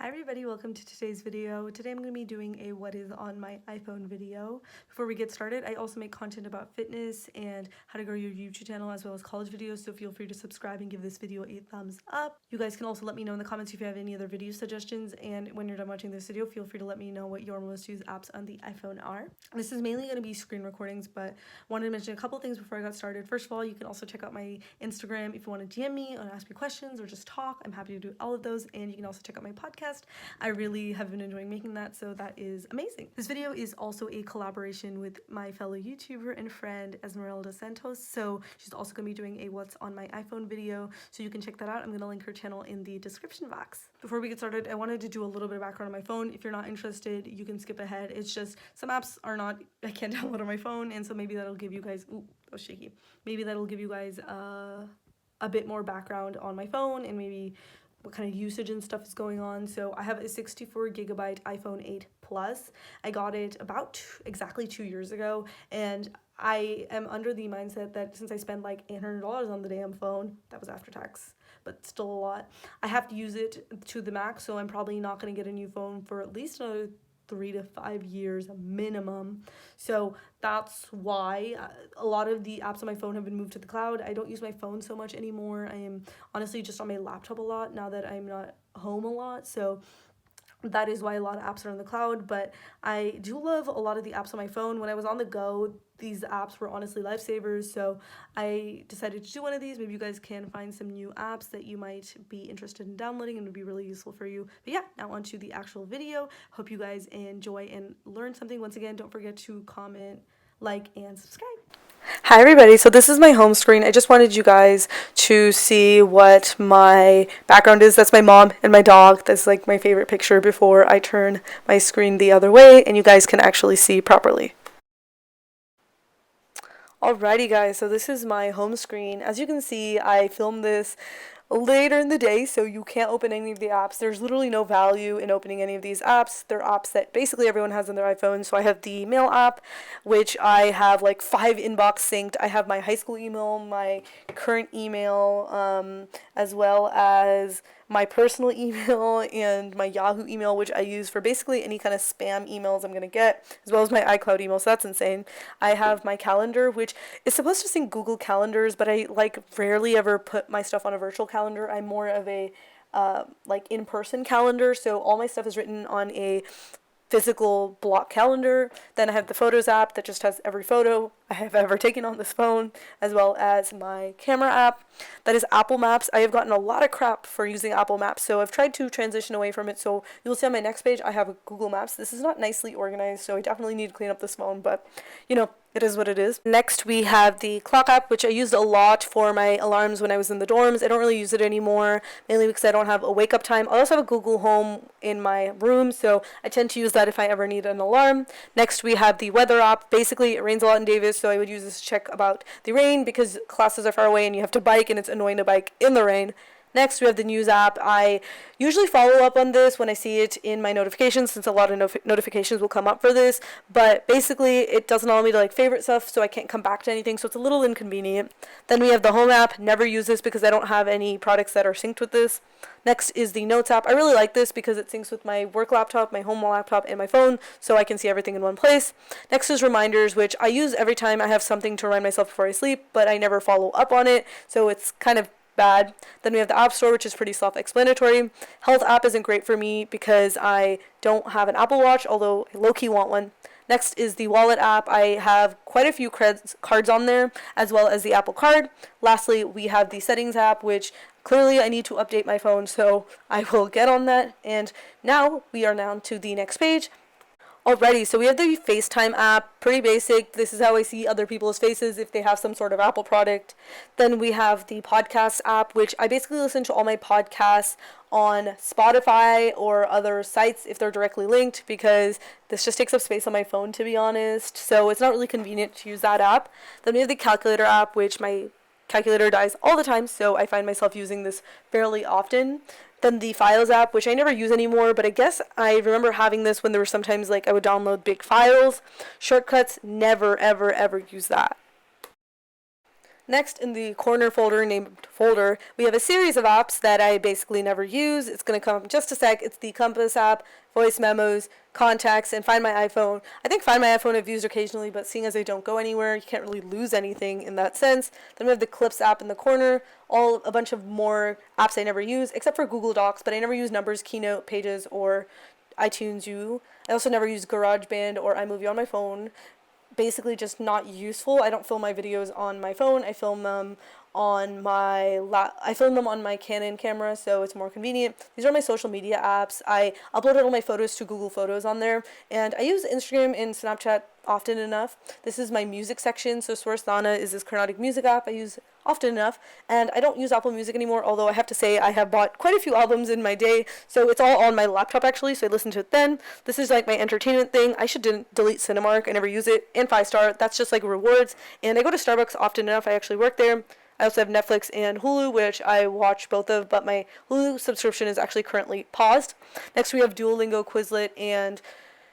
Hi everybody, welcome to today's video. Today I'm going to be doing a what is on my iPhone video. Before we get started, I also make content about fitness and how to grow your YouTube channel as well as college videos, so feel free to subscribe and give this video a thumbs up. You guys can also let me know in the comments if you have any other video suggestions, and when you're done watching this video, feel free to let me know what your most used apps on the iPhone are. This is mainly going to be screen recordings, but wanted to mention a couple things before I got started. First of all, you can also check out my Instagram if you want to DM me or ask me questions or just talk. I'm happy to do all of those, and you can also check out my podcast. I really have been enjoying making that, so that is amazing. This video is also a collaboration with my fellow YouTuber and friend Esmeralda Santos, so she's also going to be doing a what's on my iPhone video, so you can check that out. I'm going to link her channel in the description box. Before we get started, I wanted to do a little bit of background on my phone. If you're not interested, you can skip ahead. It's just some apps I can't download on my phone, and so maybe that'll give you guys, ooh, that was shaky. Maybe that'll give you guys a bit more background on my phone and maybe what kind of usage and stuff is going on. So I have a 64 gigabyte iPhone 8 Plus. I got it about exactly 2 years ago, and I am under the mindset that since I spend like $800 on the damn phone, that was after tax, but still a lot, I have to use it to the max, so I'm probably not going to get a new phone for at least another 3 to 5 years minimum. So that's why a lot of the apps on my phone have been moved to the cloud. I don't use my phone so much anymore. I am honestly just on my laptop a lot now that I'm not home a lot. So that is why a lot of apps are in the cloud, but I do love a lot of the apps on my phone. When I was on the go, these apps were honestly lifesavers, so I decided to do one of these. Maybe you guys can find some new apps that you might be interested in downloading and would be really useful for you. But yeah, now on to the actual video. Hope you guys enjoy and learn something. Once again, don't forget to comment, like, and subscribe. Hi everybody, so this is my home screen. I just wanted you guys to see what my background is. That's my mom and my dog. That's like my favorite picture before I turn my screen the other way and you guys can actually see properly. Alrighty guys, so this is my home screen. As you can see, I filmed this later in the day, so you can't open any of the apps. There's literally no value in opening any of these apps. They're apps that basically everyone has on their iPhone. So I have the mail app, which I have like 5 inbox synced. I have my high school email, my current email, as well as my personal email and my Yahoo email, which I use for basically any kind of spam emails I'm going to get, as well as my iCloud email, so that's insane. I have my calendar, which is supposed to sync Google Calendars, but I like rarely ever put my stuff on a virtual calendar. I'm more of a like in-person calendar, so all my stuff is written on a physical block calendar. Then I have the Photos app that just has every photo I have ever taken on this phone, as well as my camera app. That is Apple Maps. I have gotten a lot of crap for using Apple Maps, so I've tried to transition away from it. So you'll see on my next page I have Google Maps. This is not nicely organized, so I definitely need to clean up this phone, but you know, it is what it is. Next, we have the clock app, which I used a lot for my alarms when I was in the dorms. I don't really use it anymore, mainly because I don't have a wake-up time. I also have a Google Home in my room, so I tend to use that if I ever need an alarm. Next, we have the weather app. Basically, it rains a lot in Davis, so I would use this to check about the rain because classes are far away and you have to bike, and it's annoying to bike in the rain. Next, we have the news app. I usually follow up on this when I see it in my notifications, since a lot of notifications will come up for this, but basically it doesn't allow me to like favorite stuff, so I can't come back to anything, so it's a little inconvenient. Then we have the home app. Never use this because I don't have any products that are synced with this. Next is the notes app. I really like this because it syncs with my work laptop, my home laptop, and my phone, so I can see everything in one place. Next is reminders, which I use every time I have something to remind myself before I sleep, but I never follow up on it, so it's kind of bad. Then we have the App Store, which is pretty self-explanatory. Health app isn't great for me because I don't have an Apple Watch, although I low-key want one. Next is the Wallet app. I have quite a few cards on there, as well as the Apple Card. Lastly, we have the Settings app, which clearly I need to update my phone, so I will get on that. And now we are down to the next page. Alrighty, so we have the FaceTime app, pretty basic. This is how I see other people's faces if they have some sort of Apple product. Then we have the podcast app, which I basically listen to all my podcasts on Spotify or other sites if they're directly linked, because this just takes up space on my phone, to be honest. So it's not really convenient to use that app. Then we have the calculator app, which my calculator dies all the time, so I find myself using this fairly often. Then the Files app, which I never use anymore, but I guess I remember having this when there were sometimes like I would download big files. Shortcuts, never ever ever use that. Next, in the corner folder named folder, we have a series of apps that I basically never use. It's going to come up in just a sec. It's the Compass app, Voice Memos, Contacts, and Find My iPhone. I think Find My iPhone I've used occasionally, but seeing as I don't go anywhere, you can't really lose anything in that sense. Then we have the Clips app in the corner, a bunch of more apps I never use, except for Google Docs, but I never use Numbers, Keynote, Pages, or iTunes U. I also never use GarageBand or iMovie on my phone. Basically just not useful. I don't film my videos on my phone. I film them on my Canon camera, so it's more convenient. These are my social media apps. I uploaded all my photos to Google Photos on there, and I use Instagram and Snapchat often enough. This is my music section, so Swarsthana is this Carnatic music app I use often enough, and I don't use Apple Music anymore, although I have to say I have bought quite a few albums in my day, so it's all on my laptop actually, so I listen to it then. This is like my entertainment thing. I should delete Cinemark. I never use it. And 5-star, that's just like rewards, and I go to Starbucks often enough. I actually work there. I also have Netflix and Hulu, which I watch both of, but my Hulu subscription is actually currently paused. Next, we have Duolingo, Quizlet, and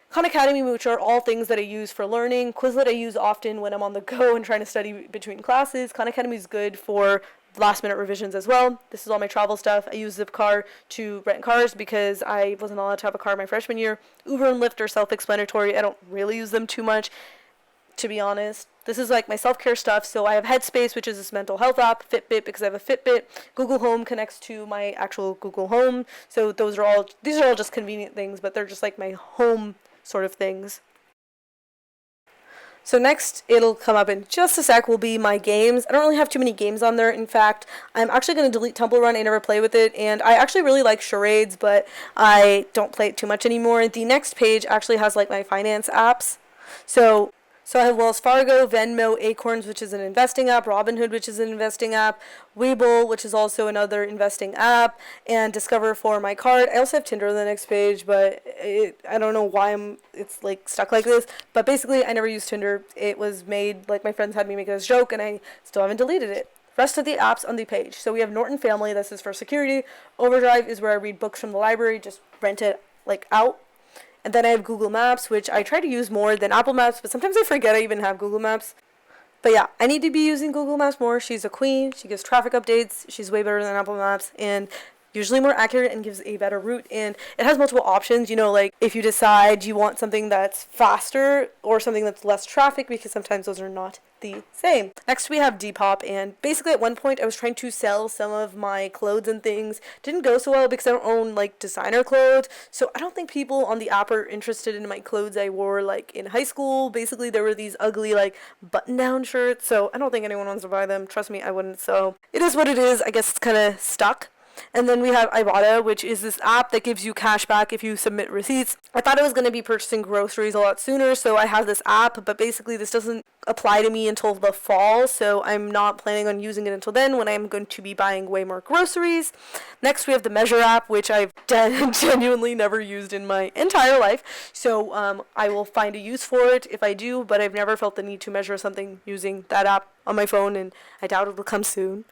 Khan Academy, which are all things that I use for learning. Quizlet I use often when I'm on the go and trying to study between classes. Khan Academy is good for last-minute revisions as well. This is all my travel stuff. I use Zipcar to rent cars because I wasn't allowed to have a car my freshman year. Uber and Lyft are self-explanatory. I don't really use them too much, to be honest. This is like my self-care stuff. So I have Headspace, which is this mental health app, Fitbit because I have a Fitbit. Google Home connects to my actual Google Home. So these are all just convenient things, but they're just like my home sort of things. So next, it'll come up in just a sec, will be my games. I don't really have too many games on there. In fact, I'm actually going to delete Temple Run. I never play with it, and I actually really like charades, but I don't play it too much anymore. The next page actually has like my finance apps. So I have Wells Fargo, Venmo, Acorns, which is an investing app, Robinhood, which is an investing app, Webull, which is also another investing app, and Discover for my card. I also have Tinder on the next page, but I don't know why it's like stuck like this. But basically, I never used Tinder. It was made, like my friends had me make it as a joke, and I still haven't deleted it. Rest of the apps on the page. So we have Norton Family, this is for security. Overdrive is where I read books from the library, just rent it like out. And then I have Google Maps, which I try to use more than Apple Maps, but sometimes I forget I even have Google Maps. But yeah, I need to be using Google Maps more. She's a queen. She gives traffic updates. She's way better than Apple Maps and usually more accurate and gives a better route. And it has multiple options, like if you decide you want something that's faster or something that's less traffic, because sometimes those are not the same. Next we have Depop, and basically at one point I was trying to sell some of my clothes and things. Didn't go so well because I don't own like designer clothes, so I don't think people on the app are interested in my clothes I wore like in high school. Basically there were these ugly like button down shirts, so I don't think anyone wants to buy them. Trust me, I wouldn't. So it is what it is. I guess it's kind of stuck. And then we have Ibotta, which is this app that gives you cash back if you submit receipts. I thought I was going to be purchasing groceries a lot sooner, so I have this app, but basically this doesn't apply to me until the fall, so I'm not planning on using it until then when I'm going to be buying way more groceries. Next we have the Measure app, which I've genuinely never used in my entire life, so I will find a use for it if I do, but I've never felt the need to measure something using that app on my phone, and I doubt it will come soon.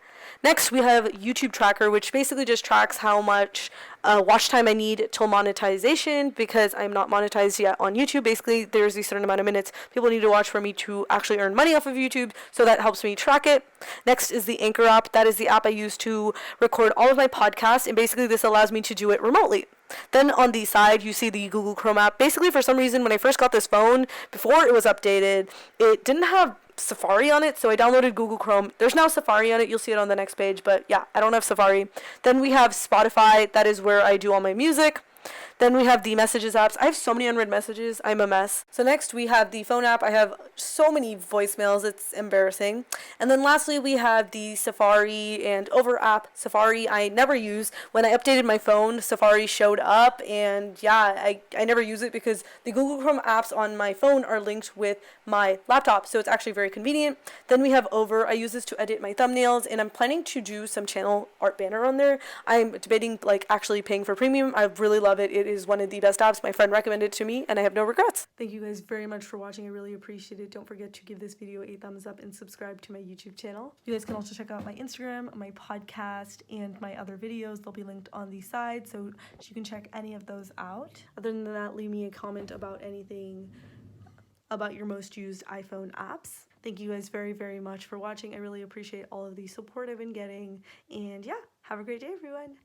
Next, we have YouTube Tracker, which basically just tracks how much watch time I need till monetization, because I'm not monetized yet on YouTube. Basically, there's a certain amount of minutes people need to watch for me to actually earn money off of YouTube, so that helps me track it. Next is the Anchor app. That is the app I use to record all of my podcasts, and basically this allows me to do it remotely. Then on the side, you see the Google Chrome app. Basically, for some reason, when I first got this phone, before it was updated, it didn't have Safari on it, so I downloaded Google Chrome. There's now Safari on it. You'll see it on the next page, but yeah, I don't have Safari. Then we have Spotify. That is where I do all my music. Then we have the messages apps. I have so many unread messages. I'm a mess. So next we have the phone app. I have so many voicemails. It's embarrassing. And then lastly we have the Safari and Over app. Safari I never use. When I updated my phone, Safari showed up, and yeah, I never use it because the Google Chrome apps on my phone are linked with my laptop, so it's actually very convenient. Then we have Over. I use this to edit my thumbnails, and I'm planning to do some channel art banner on there. I'm debating like actually paying for premium. I really love it. It is one of the best apps. My friend recommended it to me, and I have no regrets. Thank you guys very much for watching. I really appreciate it. Don't forget to give this video a thumbs up and subscribe to my YouTube channel. You guys can also check out my Instagram, my podcast, and my other videos. They'll be linked on the side, so you can check any of those out. Other than that, leave me a comment about anything about your most used iPhone apps. Thank you guys very, very much for watching. I really appreciate all of the support I've been getting. And yeah, have a great day, everyone.